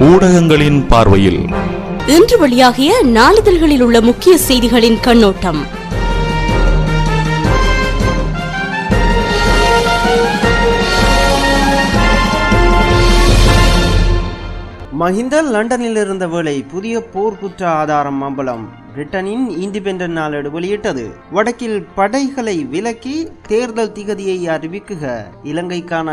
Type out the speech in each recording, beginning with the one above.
ஊடகங்களின் பார்வையில் இன்று வெளியாகிய நாளிதழ்களில் உள்ள முக்கிய செய்திகளின் கண்ணோட்டம். மஹிந்த லண்டனில் இருந்த வேளை புதிய போர்க்குற்ற ஆதாரம் அம்பலம். பிரிட்டனின் இண்டிபெண்டன்ட் நாளேடு வெளியிட்டது. வடக்கில் படைகளை விலக்கி தேர்தல் திகதியை அறிவிக்குக இலங்கைக்கான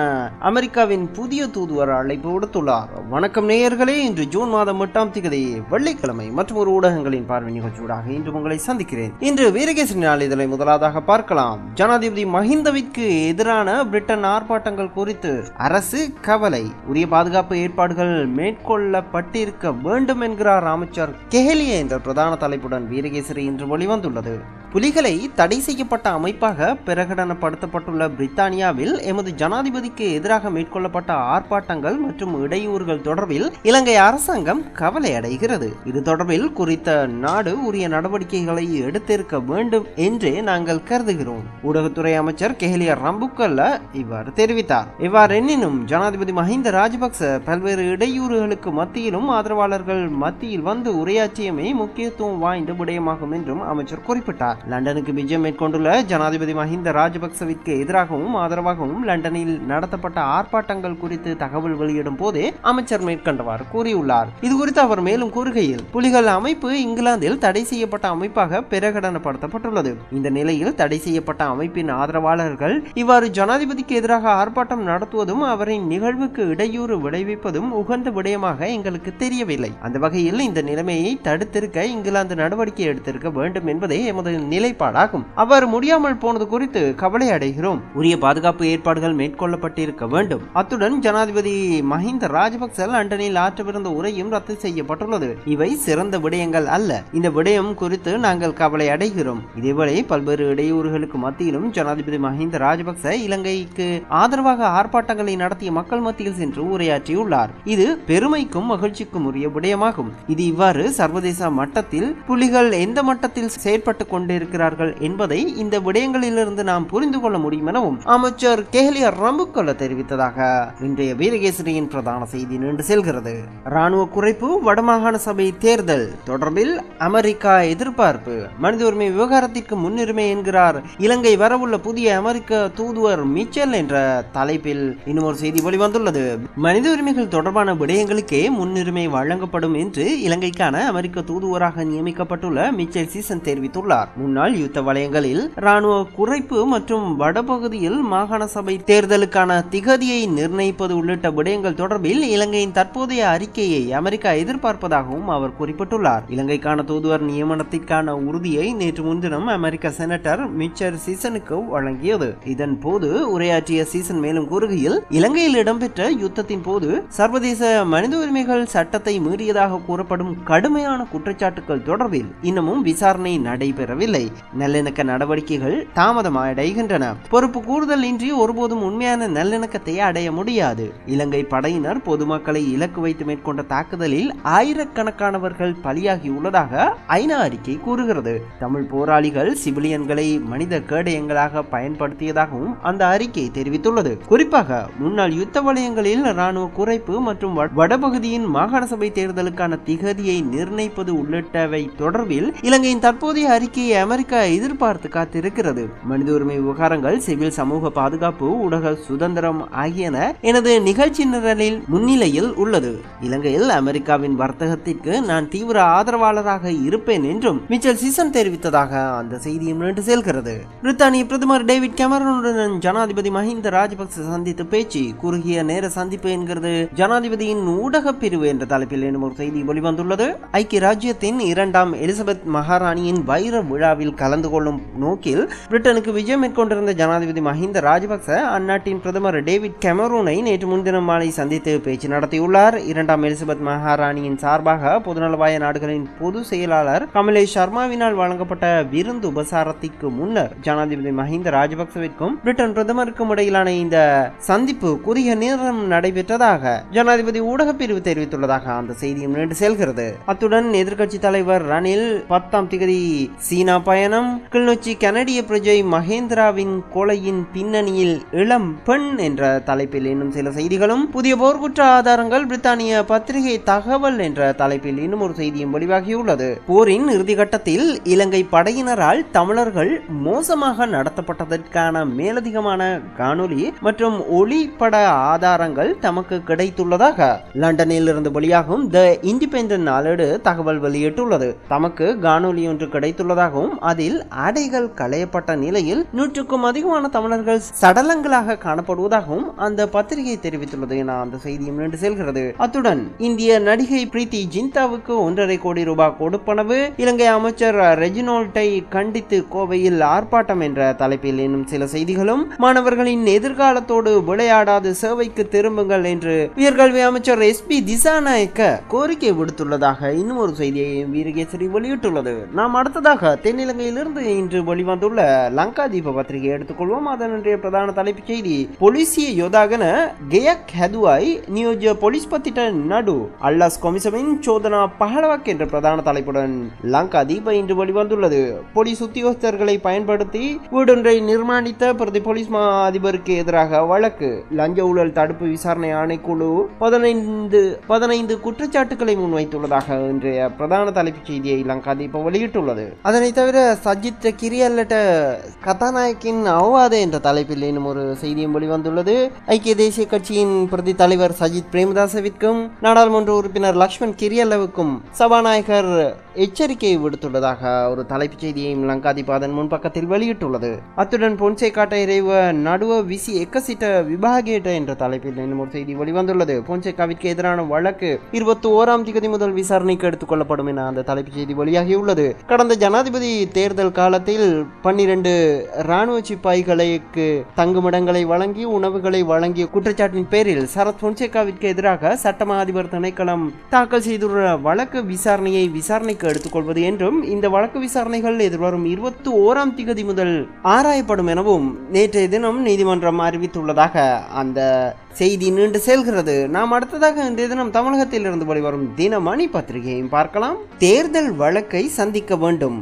அமெரிக்காவின் புதிய தூதுவர் அழைப்பு விடுத்துள்ளார். வணக்கம் நேயர்களே, இன்று ஜூன் மாதம் 8ஆம் திகதி வெள்ளிக்கிழமை மற்றும் ஒரு ஊடகங்களின் பார்வை நிகழ்ச்சியூடாக இன்று உங்களை சந்திக்கிறேன். இன்று வீரகேசரி நாளிதழை முதலாவதாக பார்க்கலாம். ஜனாதிபதி மஹிந்தவிற்கு எதிரான பிரிட்டன் ஆர்ப்பாட்டங்கள் குறித்து அரசு கவலை. உரிய பாதுகாப்பு ஏற்பாடுகள் மேற்கொள்ளப்பட்டிருக்க வேண்டும் என்கிறார் அமைச்சர் கெஹலியே என்ற பிரதான தலைப்புடன் வீரகேசரி இன்று வெளிவந்துள்ளது. புலிகளை தடை செய்யப்பட்ட அமைப்பாக பிரகடனப்படுத்தப்பட்டுள்ள பிரித்தானியாவில் எமது ஜனாதிபதிக்கு எதிராக மேற்கொள்ளப்பட்ட ஆர்ப்பாட்டங்கள் மற்றும் இடையூறுகள் தொடர்பில் இலங்கை அரசாங்கம் கவலை அடைகிறது. இது தொடர்பில் குறித்த நாடு உரிய நடவடிக்கைகளை எடுத்திருக்க வேண்டும் என்றே நாங்கள் கருதுகிறோம். ஊடகத்துறை அமைச்சர் கெஹலிய ரம்புக்கல்ல இவ்வாறு தெரிவித்தார். எவ்வாறெனினும் ஜனாதிபதி மஹிந்த ராஜபக்ச பல்வேறு இடையூறுகளுக்கு மத்தியிலும் ஆதரவாளர்கள் மத்தியில் வந்து உரையாற்றியமை முக்கியத்துவம் வாய்ந்த விடயமாகும் என்றும் அமைச்சர் குறிப்பிட்டார். லண்டனுக்கு விஜயம் மேற்கொண்டுள்ள ஜனாதிபதி மஹிந்த ராஜபக்சவிற்கு எதிராகவும் ஆதரவாகவும் லண்டனில் நடத்தப்பட்ட ஆர்ப்பாட்டங்கள் குறித்து தகவல் வெளியிடும் போதே அமைச்சர் மேற்கண்டவாறு கூறியுள்ளார். இது குறித்து அவர் மேலும் கூறுகையில், புலிகள் அமைப்பு இங்கிலாந்தில் தடை செய்யப்பட்ட அமைப்பாக பிரகடனப்படுத்தப்பட்டுள்ளது. இந்த நிலையில் தடை செய்யப்பட்ட அமைப்பின் ஆதரவாளர்கள் இவ்வாறு ஜனாதிபதிக்கு எதிராக ஆர்ப்பாட்டம் நடத்துவதும் அவரின் நிகழ்வுக்கு இடையூறு விளைவிப்பதும் உகந்த விடயமாக எங்களுக்கு தெரியவில்லை. அந்த வகையில் இந்த நிலைமையை தடுத்திருக்க இங்கிலாந்து நடவடிக்கை எடுத்திருக்க வேண்டும் என்பதே எமது நிலைப்பாடாகும். அவ்வாறு முடியாமல் போனது குறித்து கவலை அடைகிறோம். உரிய பாதுகாப்பு ஏற்பாடுகள் மேற்கொள்ளப்பட்டிருக்க வேண்டும். அத்துடன் ஜனாதிபதி மஹிந்த ராஜபக்ச லண்டனில் ஆற்றவிருந்த உரையும் ரத்து செய்யப்பட்டுள்ளது. இவை சிறந்த விடயங்கள் அல்ல. இந்த விடயம் குறித்து நாங்கள் கவலை அடைகிறோம். இதேவேளை பல்வேறு இடையூறுகளுக்கு மத்தியிலும் ஜனாதிபதி மஹிந்த ராஜபக்ச இலங்கைக்கு ஆதரவாக ஆர்ப்பாட்டங்களை நடத்திய மக்கள் மத்தியில் சென்று உரையாற்றியுள்ளார். இது பெருமைக்கும் மகிழ்ச்சிக்கும் உரிய விடயமாகும். இது இவ்வாறு சர்வதேச மட்டத்தில் புலிகள் எந்த மட்டத்தில் செயற்பட்டுக் கொண்டிருக்கிறார்கள் என்பதை இந்த விடயங்களிலிருந்து நாம் புரிந்து கொள்ள முடியும் எனவும் அமைச்சர் கெஹலிய ரம்புக்கல்ல தெரிவித்ததாக இன்றைய வீரகேசரியின் பிரதான செய்தி நின்று செல்கிறது. ராணுவ குறைப்பு, வடமாகாண சபை தேர்தல் தொடர்பில் அமெரிக்கா எதிர்பார்ப்பு. மனித உரிமை விவகாரத்திற்கு முன்னுரிமை என்கிறார் இலங்கை வரவுள்ள புதிய அமெரிக்க தூதுவர் மிச்சல் என்ற தலைப்பில் இன்னும் ஒரு செய்தி வெளிவந்துள்ளது. மனித உரிமைகள் தொடர்பான விடயங்களுக்கே முன்னுரிமை வழங்கப்படும் என்று இலங்கைக்கான அமெரிக்க தூதுவராக நியமிக்கப்பட்டுள்ள மிச்சல் சீசன் தெரிவித்துள்ளார். முன்னாள் யுத்த வலயங்களில் ராணுவ குறைப்பு மற்றும் வடபகுதியில் மாகாண சபை தேர்தலுக்கான திகதியை நிர்ணயிப்பது உள்ளிட்ட விடயங்கள் தொடர்பில் இலங்கையின் தற்போதைய அறிக்கையை அமெரிக்கா எதிர்பார்ப்பதாகவும் அவர் குறிப்பிட்டுள்ளார். இலங்கைக்கான தூதுவர் நியமனத்திற்கான உறுதியை நேற்று முன்தினம் அமெரிக்க செனட்டர் மிச்சர் சீசனுக்கு வழங்கியது. இதன் போது உரையாற்றிய சீசன் மேலும் கூறுகையில், இலங்கையில் இடம்பெற்ற யுத்தத்தின் போது சர்வதேச மனித உரிமைகள் சட்டத்தை மீறியதாக கூறப்படும் கடுமையான குற்றச்சாட்டுகள் தொடர்பில் இன்னமும் விசாரணை நடைபெறவில்லை. நல்லிணக்க நடவடிக்கைகள் தாமதமடைகின்றன. பொறுப்பு கூறுதல் இன்றி ஒருபோதும் உண்மையான நல்லிணக்கத்தை அடைய முடியாது. இலங்கை படையினர் பொதுமக்களை இலக்கு வைத்து மேற்கொண்ட தாக்குதலில் ஆயிரக்கணக்கானவர்கள் பலியாகியுள்ளதாக ஐநா அறிக்கை கூறுகிறது. தமிழ் போராளிகள் சிவிலியன்களை மனித கேடயங்களாக பயன்படுத்தியதாகவும் அந்த அறிக்கை தெரிவித்துள்ளது. குறிப்பாக முன்னாள் யுத்த வலயங்களில் ராணுவ குறைப்பு மற்றும் வடபகுதியின் மாகாண சபை தேர்தலுக்கான திகதியை நிர்ணயிப்பது உள்ளிட்டவை தொடர்பில் இலங்கையின் தற்போதைய அறிக்கையை அமெரிக்கா எதிர்பார்த்து காத்திருக்கிறது. மனித உரிமை விவகாரங்கள், சிவில் சமூக பாதுகாப்பு, ஊடக சுதந்திரம் ஆகியன எனது நிகழ்ச்சி நிரலில் முன்னிலையில் உள்ளது. இலங்கையில் அமெரிக்காவின் வர்த்தகத்திற்கு நான் தீவிர ஆதரவாளராக இருப்பேன் என்றும் மிச்சல் சீசன் தெரிவித்ததாக அந்த செய்தியும் நின்று செல்கிறது. பிரித்தானிய பிரதமர் டேவிட் கெமரனுடன் ஜனாதிபதி மஹிந்த ராஜபக்ச சந்தித்து பேச்சு. குறுகிய நேர சந்திப்பு என்கிறது ஜனாதிபதியின் ஊடக பிரிவு என்ற தலைப்பில் என்னும் ஒரு செய்தி வெளிவந்துள்ளது. ஐக்கிய ராஜ்யத்தின் 2ஆம் எலிசபெத் மகாராணியின் வைர விழாவில் கலந்து கொள்ளும் நோக்கில் பிரிட்டனுக்கு விஜயம் மேற்கொண்டிருந்த ஜனாதிபதி மஹிந்த ராஜபக்ச அந்நாட்டின் பிரதமர் டேவிட் கெமரூனை நேற்று முன்தினம் மாலை சந்தித்து பேச்சு நடத்தியுள்ளார். 2ஆம் எலிசபெத் மகாராணியின் சார்பாக பொதுநலவாய நாடுகளின் பொது செயலாளர் கமலேஷ் சர்மாவினால் வழங்கப்பட்ட விருந்து உபசாரத்திற்கு முன்னர் ஜனாதிபதி மஹிந்த ராஜபக்சவிற்கும் பிரிட்டன் பிரதமருக்கும் இடையிலான இந்த சந்திப்பு குறுகிய நேரம் நடைபெற்றதாக ஜனாதிபதி ஊடக பிரிவு தெரிவித்துள்ளதாக அந்த செய்தியும் நின்று செல்கிறது. அத்துடன் எதிர்க்கட்சி தலைவர் ரணில் 10ஆம் திகதி சீனா பயணம், கிளிநொச்சி கனடிய பிரஜை மகேந்திராவின் கொலையின் பின்னணியில் இளம் பெண் என்ற தலைப்பில் இன்னும் சில செய்திகளும், புதிய போர்க்குற்ற ஆதாரங்கள் பிரித்தானிய பத்திரிகை தகவல் என்ற தலைப்பில் இன்னும் ஒரு செய்தியும் வெளியாகியுள்ளது. போரின் இறுதிக்கட்டத்தில் இலங்கை படையினரால் தமிழர்கள் மோசமாக நடத்தப்பட்டதற்கான மேலதிகமான காணொலி மற்றும் ஒளிப்பட ஆதாரங்கள் தமக்கு கிடைத்துள்ளதாக லண்டனில் இருந்து வெளியாகும் த இண்டிபெண்டன்ட் நாளேடு தகவல் வெளியிட்டுள்ளது. தமக்கு காணொலி ஒன்று கிடைத்துள்ளதாகவும் அதில் ஆடைகள் களையப்பட்ட நிலையில் 100க்கும் அதிகமான தமிழர்கள் சடலங்களாக காணப்படுவதாகவும் அந்த பத்திரிகை தெரிவித்துள்ளது என அந்த செய்தியும் நின்று செல்கிறது. அத்துடன் இந்திய நடிகை பிரீத்தி ஜிந்தாவுக்கு 1.5 கோடி ரூபாய் கொடுப்பனவு, இலங்கை அமைச்சர் ரெஜினோல்ட்டை கண்டித்து கோவையில் ஆர்ப்பாட்டம் என்ற தலைப்பில் இன்னும் சில செய்திகளும், மாணவர்களின் எதிர்காலத்தோடு விளையாடாது சேவைக்கு திரும்புங்கள் என்று உயர்கல்வி அமைச்சர் SP திசாநாயக்க கோரிக்கை விடுத்துள்ளதாக இன்னும் ஒரு செய்தியை வீரகேசரி வெளியிட்டுள்ளது. நாம் அடுத்ததாக தென்னிலங்கையிலிருந்து இன்று வெளிவந்துள்ள லங்காதீப பத்திரிகை எடுத்துக்கொள்வோம். அதன் இன்றைய பிரதான தலைப்புச் செய்தி, பொலிசிய யோதாகன கெயக் ஹதுவாய் நியோஜ்ய பொலிஸ் பத்திட்ட நடு அல்லாஸ் கொமிசமின் சோதனா பஹலவக் என்ற பிரதான தலைப்புடன் லங்காதீப இன்று வெளிவந்துள்ளது. போலீஸ் உத்தியோகஸ்தர்களை பயன்படுத்தி வீடொன்றை நிர்மாணித்த பிரதி போலீஸ் மா அதிபருக்கு எதிராக வழக்கு, லஞ்ச ஊழல் தடுப்பு விசாரணை ஆணைக்குழு 15 குற்றச்சாட்டுகளை முன்வைத்துள்ளதாக இன்றைய பிரதான தலைப்புச் செய்தியை லங்காதீப வெளியிட்டுள்ளது. அதனை தவிர சஜித் கிரியல்லட்ட கதாநாயக்கின் அவவாதே என்ற தலைப்பில் இன்னும் ஒரு செய்தியும் வெளிவந்துள்ளது. ஐக்கிய தேசிய கட்சியின் பிரதி தலைவர் சஜித் பிரேமதாசவிற்கும் நாடாளுமன்ற உறுப்பினர் லக்ஷ்மண் கிரியல்லவுக்கும் சபாநாயகர் எச்சரிக்கை விடுத்துள்ளதாக ஒரு தலைப்புச் செய்தியையும் லங்காதீப அதன் முன்பக்கத்தில் வெளியிட்டுள்ளது. அத்துடன் பொன்சேகாட்ட இறைவ நடுவ விசி எக்கசிட்ட விபாகேட்ட என்ற தலைப்பில் இன்னும் ஒரு செய்தி வெளிவந்துள்ளது. பொன்சேகாவிற்கு எதிரான வழக்கு 21ஆம் தேதி முதல் விசாரணைக்கு எடுத்துக் கொள்ளப்படும் என அந்த தலைப்புச் செய்தி வெளியாகியுள்ளது. கடந்த ஜனாதிபதி தேர்தல் காலத்தில் 12 இராணுவ சிப்பாய்களுக்கு தங்குமிடங்களை வழங்கி உணவுகளை வழங்கிய குற்றச்சாட்டின் பேரில் சரத் பொன்சேகாவிற்கு எதிராக சட்டமா அதிபர் திணைக்களம் தாக்கல் செய்துள்ள வழக்கு விசாரணைக்கு எடுத்துக்கொள்வது என்றும் இந்த வழக்கு விசாரணைகள் எதிர்வரும் 21ஆம் தேதி முதல் ஆராயப்படும் எனவும் நேற்றைய தினம் நீதிமன்றம் அறிவித்துள்ளதாக அந்த செய்தி நீண்டு செல்கிறது. நாம் அடுத்ததாக இன்றைய தினம் தமிழகத்தில் இருந்து வெளிவரும் தினமணி பத்திரிகையையும் பார்க்கலாம். தேர்தல் வழக்கை சந்திக்க வேண்டும்,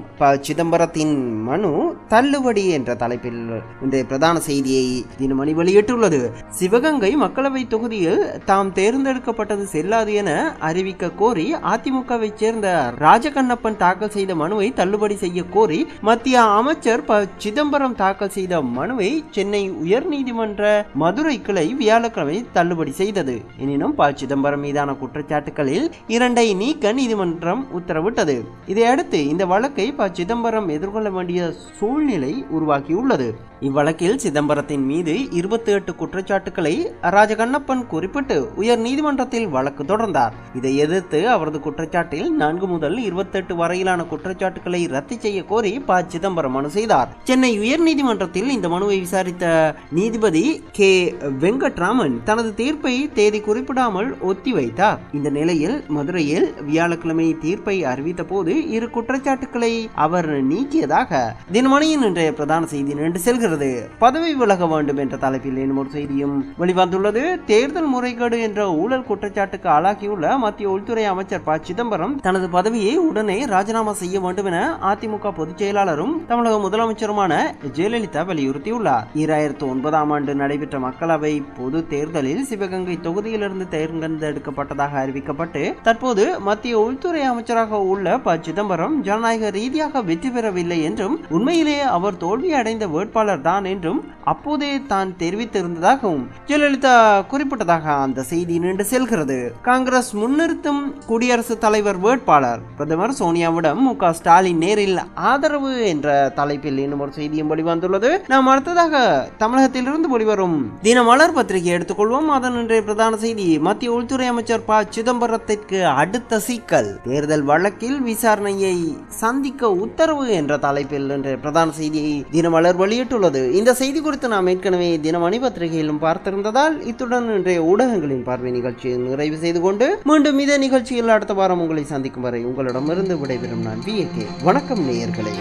சிதம்பரத்தின் மனு தள்ளுபடி என்ற தலைப்பில் இன்றைய பிரதான செய்தியை தினமணி வெளியிட்டுள்ளது. சிவகங்கை மக்களவை தொகுதியில் தாம் தேர்ந்தெடுக்கப்பட்டது செல்லாது என அறிவிக்க கோரி அதிமுகவை சேர்ந்த ராஜகண்ணப்பன் தாக்கல் செய்த மனுவை தள்ளுபடி செய்ய கோரி மத்திய அமைச்சர் சிதம்பரம் தாக்கல் செய்த மனுவை சென்னை உயர்நீதிமன்ற மதுரை கிளை வியாழக்கிழமை தள்ளுபடி செய்தது. எனினும் சிதம்பரம் மீதான குற்றச்சாட்டுகளில் 2 நீக்க நீதிமன்றம் உத்தரவிட்டது. இதையடுத்து இந்த வழக்கை சிதம்பரம் எதிர்கொள்ள வேண்டிய சூழ்நிலை உருவாக்கியுள்ளது. இவ்வழக்கில் சிதம்பரத்தின் மீது 28 குற்றச்சாட்டுகளை ராஜகண்ணப்பன் குறிப்பிட்டு உயர் நீதிமன்றத்தில் வழக்கு தொடர்ந்தார். இதை எதிர்த்து அவரது குற்றச்சாட்டில் 4 முதல் 28 வரையிலான குற்றச்சாட்டுகளை ரத்து செய்ய கோரி சிதம்பரம் மனு செய்தார். சென்னை உயர் நீதிமன்றத்தில் இந்த மனுவை விசாரித்த நீதிபதி கே வெங்கட்ராமன் தனது தீர்ப்பை தேதி குறிப்பிடாமல் ஒத்திவைத்தார். இந்த நிலையில் மதுரையில் வியாழக்கிழமை தீர்ப்பை அறிவித்த போது 2 குற்றச்சாட்டுகளை அவர் நீக்கியதாக தினமணியின் இன்றைய பிரதான செய்தி நின்று செல்கிறது. பதவி விலக வேண்டும் என்ற தலைப்பில் இன்னும் ஒரு செய்தியும் வெளிவந்துள்ளது. தேர்தல் முறைகேடு என்ற ஊழல் குற்றச்சாட்டுக்கு ஆளாகியுள்ள மத்திய உள்துறை அமைச்சர் சிதம்பரம் தனது பதவியை உடனே ராஜினாமா செய்ய வேண்டும் என அதிமுக பொதுச் செயலாளரும் தமிழக முதலமைச்சருமான ஜெயலலிதா வலியுறுத்தியுள்ளார். 2009ஆம் ஆண்டு நடைபெற்ற மக்களவை பொது தேர்தலில் சிவகங்கை தொகுதியிலிருந்து தேர்ந்தெடுக்கப்பட்டதாக அறிவிக்கப்பட்டு தற்போது மத்திய உள்துறை அமைச்சராக உள்ள சிதம்பரம் ஜனநாயக ரீதியாக வெற்றி பெறவில்லை என்றும் உண்மையிலேயே அவர் தோல்வி அடைந்த வேட்பாளர் தான் என்றும் அப்போதே தான் தெரிவித்திருந்ததாகவும் ஜெயலலிதா குறிப்பிட்டதாக அந்த செய்தி நின்று செல்கிறது. காங்கிரஸ் முன்னிறுத்தும் குடியரசுத் தலைவர் வேட்பாளர் பிரதமர் சோனியாவிடம் மு.க. ஸ்டாலின் நேரில் ஆதரவு என்ற தலைப்பில் இன்னும் ஒரு செய்தியும் வெளிவந்துள்ளது. நாம் அடுத்ததாக தமிழகத்திலிருந்து வெளிவரும் தினமலர் பத்திரிகை எடுத்துக்கொள்வோம். அதன் இன்றைய பிரதான செய்தி, மத்திய உள்துறை அமைச்சர் சிதம்பரத்திற்கு அடுத்த சிக்கல், தேர்தல் வழக்கில் விசாரணையை சந்திக்க உத்தரவு என்ற தலைப்பில் இன்றைய பிரதான செய்தியை தினமலர் வெளியிட்டுள்ளது. இந்த செய்தி குறித்து நாம் ஏற்கனவே தினமணி பத்திரிகையிலும் பார்த்திருந்ததால் இத்துடன் இன்றைய ஊடகங்களின் பார்வை நிகழ்ச்சியை நிறைவு செய்து கொண்டு மீண்டும் இதே நிகழ்ச்சியில் அடுத்த வாரம் உங்களை சந்திக்கும் வரை உங்களிடமிருந்து விடைபெறும் நான் VK. வணக்கம் நேயர்களே.